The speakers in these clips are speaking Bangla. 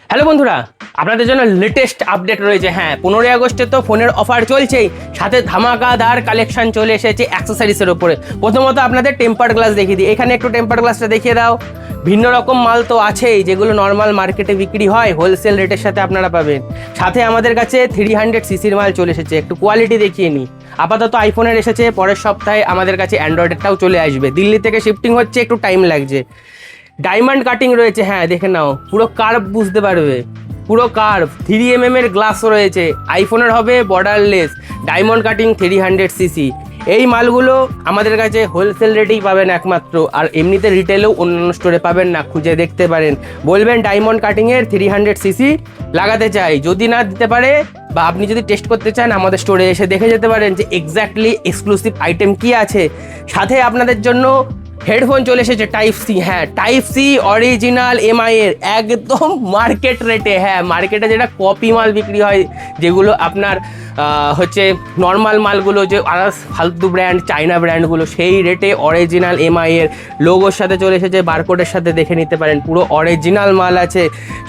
হ্যালো বন্ধুরা, আপনাদের জন্য লেটেস্ট আপডেট রয়েছে। হ্যাঁ, 15ই আগস্টে তো ফোনের অফার চলছেই, সাথে ধামাকাদার কালেকশন চলে এসেছে অ্যাক্সেসরিজের উপরে। প্রথমত আপনাদের টেম্পার গ্লাস দেখিয়ে দিই। এখানে একটু টেম্পার গ্লাসটা দেখিয়ে দাও। ভিন্ন রকম মাল তো আছেই, যেগুলো নর্মাল মার্কেটে বিক্রি হয় হোলসেল রেটের সাথে আপনারা পাবেন। সাথে আমাদের কাছে 300 সিসির মাল চলে এসেছে। একটু কোয়ালিটি দেখিয়ে নিই। আপাতত আইফোনের এসেছে, পরের সপ্তাহে আমাদের কাছে অ্যান্ড্রয়েডেরটাও চলে আসবে। দিল্লি থেকে শিফটিং হচ্ছে, একটু টাইম লাগছে। ডায়মন্ড কাটিং রয়েছে, হ্যাঁ দেখে নাও, পুরো কার্ভ বুঝতে পারবে, পুরো কার্ভ। 3mm এর গ্লাসও রয়েছে। আইফোনের হবে বর্ডারলেস, ডায়মন্ড কাটিং 300 সিসি। এই মালগুলো আমাদের কাছে হোলসেল রেটেই পাবেন একমাত্র, আর এমনিতে রিটেলেও অন্যান্য স্টোরে পাবেন না, খুঁজে দেখতে পারেন। বলবেন ডায়মন্ড কাটিংয়ের 300 সিসি লাগাতে চাই, যদি না দিতে পারে বা আপনি যদি টেস্ট করতে চান আমাদের স্টোরে এসে দেখে যেতে পারেন যে এক্স্যাক্টলি এক্সক্লুসিভ আইটেম কি আছে। সাথে আপনাদের জন্য হেডফোন চলে এসেছে টাইপ সি। হ্যাঁ, টাইপ সি অরিজিনাল এমআই এর, একদম মার্কেট রেটে। হ্যাঁ, মার্কেটে যেটা কপি মাল বিক্রি হয়, যেগুলো আপনার হচ্ছে নর্মাল মালগুলো, যে আদার্স ফালতু ব্র্যান্ড চাইনা ব্র্যান্ডগুলো, সেই রেটে অরিজিনাল এমআই এর লোগোর সাথে চলে এসেছে, বারকোডের সাথে দেখে নিতে পারেন, পুরো অরিজিনাল মাল আছে।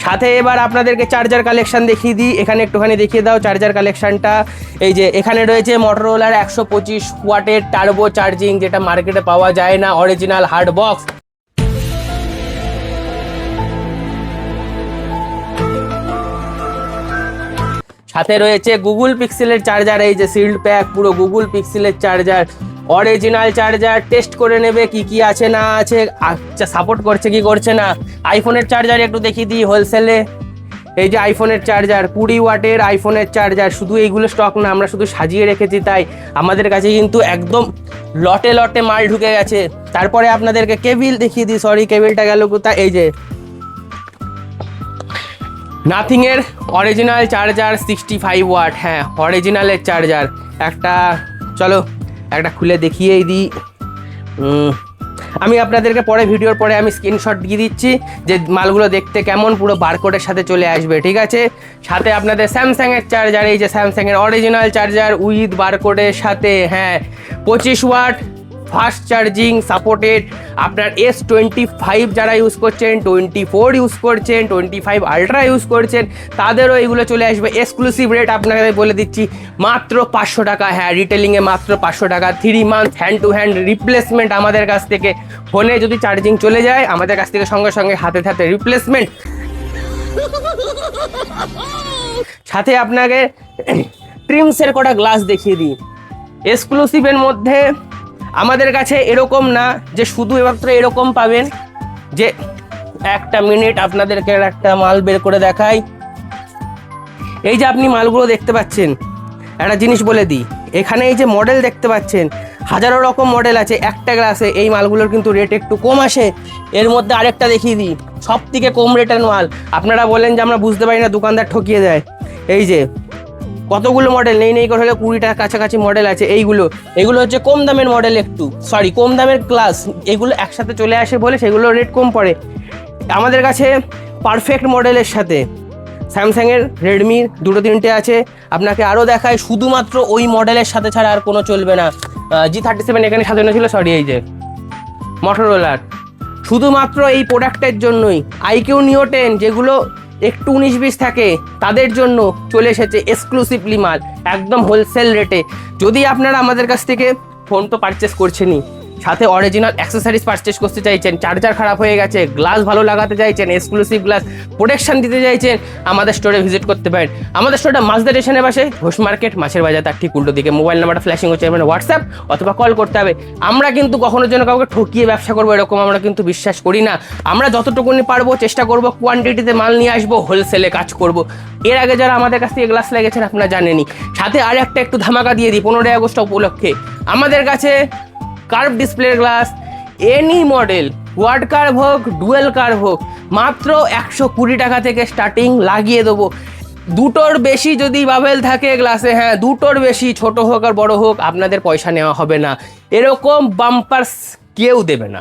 সাথে এবার আপনাদেরকে চার্জার কালেকশন দেখিয়ে দিই। এখানে একটুখানি দেখিয়ে দাও চার্জার কালেকশনটা। এই যে এখানে রয়েছে মোটরোলার 125 ওয়াটের টার্বো চার্জিং, যেটা মার্কেটে পাওয়া যায় না, অরিজিনাল হার্ড বক্স। সাথে রয়েছে গুগল পিক্সেলের চার্জার, এই যে সিল্ড প্যাক, পুরো গুগল পিক্সেলের চার্জার, অরিজিনাল চার্জার। টেস্ট করে নেবে কি কি আছে না আছে, আচ্ছা সাপোর্ট করছে কি করছে না। আইফোনের চার্জার একটু দেখিয়ে দিই হোলসেলে। এই যে আইফোনের চার্জার, 20 ওয়াটের আইফোনের চার্জার। শুধু এইগুলো স্টক না, আমরা শুধু সাজিয়ে রেখেছি, তাই আমাদের কাছে কিন্তু একদম লটে লটে মাল ঢুকে গেছে। তারপরে আপনাদেরকে কেবিল দেখিয়ে দিই, সরি কেবিলটা গেল কোথায়। এই যে নাথিং এর অরিজিনাল চার্জার 65 ওয়াট। হ্যাঁ, অরিজিনালের চার্জার একটা, চলো একটা খুলে দেখিয়েই দিই। আমি আপনাদেরকে পরে ভিডিওর পরে আমি স্ক্রিনশট দিয়ে দিচ্ছি যে মালগুলো দেখতে কেমন, পুরো বারকোডের সাথে চলে আসবে, ঠিক আছে। সাথে আপনাদের স্যামসাংয়ের চার্জার, এই যে স্যামসাংয়ের অরিজিনাল চার্জার উইথ বারকোডের সাথে। হ্যাঁ, 25 ওয়াট ফাস্ট চার্জিং সাপোর্টেড। আপনার S25 যারা ইউজ করছেন, 24 ইউজ করছেন, 25 আলট্রা ইউজ করছেন, তাদেরও এইগুলো চলে আসবে। এক্সক্লুসিভ রেট আপনাকে বলে দিচ্ছি, মাত্র 500 টাকা। হ্যাঁ, রিটেলিংয়ে মাত্র 500 টাকা। 3 month hand to hand replacement আমাদের কাছ থেকে। ফোনে যদি চার্জিং চলে যায় আমাদের কাছ থেকে সঙ্গে সঙ্গে হাতে হাতে রিপ্লেসমেন্ট। সাথে আপনাকে ট্রিমসের কটা গ্লাস দেখিয়ে দিই। এক্সক্লুসিভের মধ্যে আমাদের কাছে এরকম না যে শুধু মাত্র এরকম পাবেন, যে একটা মিনিট আপনাদেরকে একটা মাল বের করে দেখাই। এই যে আপনি মালগুলো দেখতে পাচ্ছেন, একটা জিনিস বলে দিই, এখানে এই যে মডেল দেখতে পাচ্ছেন, হাজারো রকম মডেল আছে একটা গ্লাসে। এই মালগুলোর কিন্তু রেট একটু কম আসে। এর মধ্যে আরেকটা দেখিয়ে দিই, সব থেকে কম রেটের মাল। আপনারা বলেন যে আমরা বুঝতে পারি না, দোকানদার ঠকিয়ে দেয়। এই যে কতগুলো মডেল নেই করে হলে 20টার কাছাকাছি মডেল আছে। এগুলো হচ্ছে কম দামের মডেল, একটু সরি কম দামের ক্লাস। এগুলো একসাথে চলে আসে বলে সেগুলো রেট কম পড়ে। আমাদের কাছে পারফেক্ট মডেলের সাথে স্যামসাংয়ের, রেডমির 2-3টে আছে। আপনাকে আরও দেখায়, শুধুমাত্র ওই মডেলের সাথে ছাড়া আর কোনো চলবে না। G37 এখানে সাজানো ছিল, সরি এই যে মোটরোলার, শুধুমাত্র এই প্রোডাক্টের জন্যই। IQ Neo 10 যেগুলো একটু 19-20 থাকে, তাদের জন্য চলে এসেছে এক্সক্লুসিভলি মাল, একদম হোলসেল রেটে। যদি আপনারা আমাদের কাছ থেকে ফোন তো পারচেস করছেনই, সাথে অরিজিনাল অ্যাক্সেসরিজ পারচেস করতে চাইছেন, চার্জার খারাপ হয়ে গেছে, গ্লাস ভালো লাগাতে চাইছেন, এক্সক্লুসিভ গ্লাস প্রোটেকশন দিতে চাইছেন, আমাদের স্টোরে ভিজিট করতে পারেন। আমাদের স্টোরটা মাছদা স্টেশনে বসে, ঘোষ মার্কেট, মাছের বাজার, তার ঠিক উল্টো দিকে। মোবাইল নাম্বারটা ফ্ল্যাশিং হচ্ছে, মানে হোয়াটসঅ্যাপ অথবা কল করতে হবে। আমরা কিন্তু কখনোর জন্য কাউকে ঠকিয়ে ব্যবসা করবো এরকম আমরা কিন্তু বিশ্বাস করি না। আমরা যতটুকুনি পারবো চেষ্টা করবো, কোয়ান্টিটিতে মাল নিয়ে আসবো, হোলসেলে কাজ করব। এর আগে যারা আমাদের কাছ থেকে গ্লাস লেগেছেন আপনারা জানেনই। সাথে আর একটা একটু ধামাকা দিয়ে দিই 15ই আগস্ট উপলক্ষে। আমাদের কাছে curve display glass, any model, quad curve হোক, ডুয়েল কার্ভ হোক, মাত্র 120 টাকা থেকে স্টার্টিং, লাগিয়ে দেবো। 2টোর বেশি যদি বাবেল থাকে গ্লাসে, হ্যাঁ 2টোর বেশি, ছোট হোক আর বড় হোক, আপনাদের পয়সা নেওয়া হবে না। এরকম বাম্পার্স কেউ দেবে না।